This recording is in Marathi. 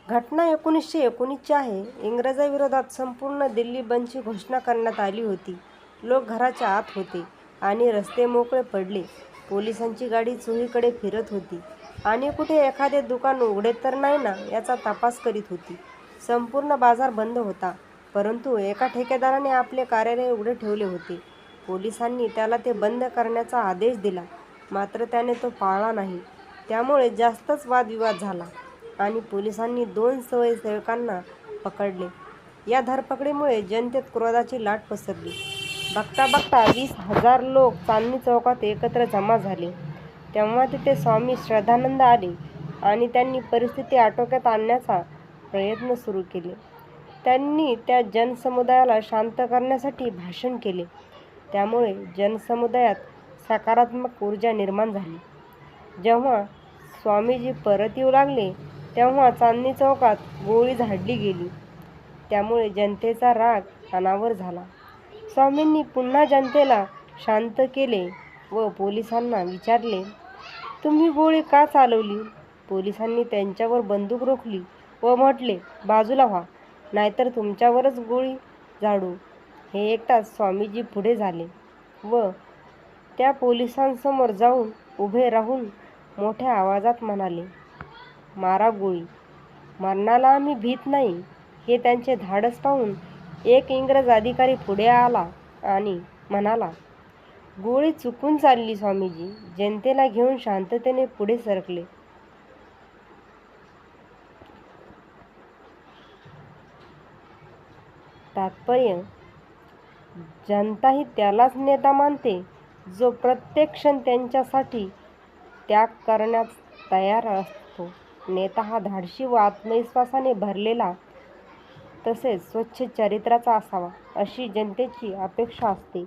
घटना 1919ची आहे. इंग्रजांविरोधात संपूर्ण दिल्ली बंदची घोषणा करण्यात आली होती. लोक घराच्या आत होते आणि रस्ते मोकळे पडले. पोलिसांची गाडी चोहीकडे फिरत होती आणि कुठे एखादे दुकान उघडे तर नाही ना याचा तपास करीत होती. संपूर्ण बाजार बंद होता, परंतु एका ठेकेदाराने आपले कार्यालय उघडे ठेवले होते. पोलिसांनी त्याला ते बंद करण्याचा आदेश दिला, मात्र त्याने तो पाळला नाही. त्यामुळे जास्तच वादविवाद झाला आणि पोलिसांनी 2 स्वयंसेवकांना पकडले. या धरपकडीमुळे जनतेत क्रोधाची लाट पसरली. बघता बघता 20,000 लोक चांदणी चौकात एकत्र जमा झाले. तेव्हा तिथे स्वामी श्रद्धानंद आले आणि त्यांनी परिस्थिती आटोक्यात आणण्याचा प्रयत्न सुरू केले. त्यांनी त्या जनसमुदायाला शांत करण्यासाठी भाषण केले. त्यामुळे जनसमुदायात सकारात्मक ऊर्जा निर्माण झाली. जेव्हा स्वामीजी परत येऊ लागले तेव्हा चांदणी चौकात गोळी झाडली गेली. त्यामुळे जनतेचा राग अनावर झाला. स्वामींनी पुन्हा जनतेला शांत केले व पोलिसांना विचारले, तुम्ही गोळी का चालवली? पोलिसांनी त्यांच्यावर बंदूक रोखली व म्हटले, बाजूला व्हा, नाहीतर तुमच्यावरच गोळी झाडू. हे ऐकताच स्वामीजी पुढे झाले व त्या पोलिसांसमोर जाऊन उभे राहून मोठ्या आवाजात म्हणाले, मारा गोळी, मरणाला आम्ही भीत नाही. हे त्यांचे धाडस पाहून एक इंग्रज अधिकारी पुढे आला आणि म्हणाला, गोळी चुकून चालली स्वामीजी. जनतेला घेऊन शांततेने पुढे सरकले. तात्पर्य: जनता ही त्यालाच नेता मानते जो प्रत्येक क्षण त्यांच्यासाठी त्याग करण्यास तयार असतो. नेता हा धाडसी व आत्मविश्वासाने भरलेला तसेच स्वच्छ चरित्राचा असावा, अशी जनतेची अपेक्षा असते.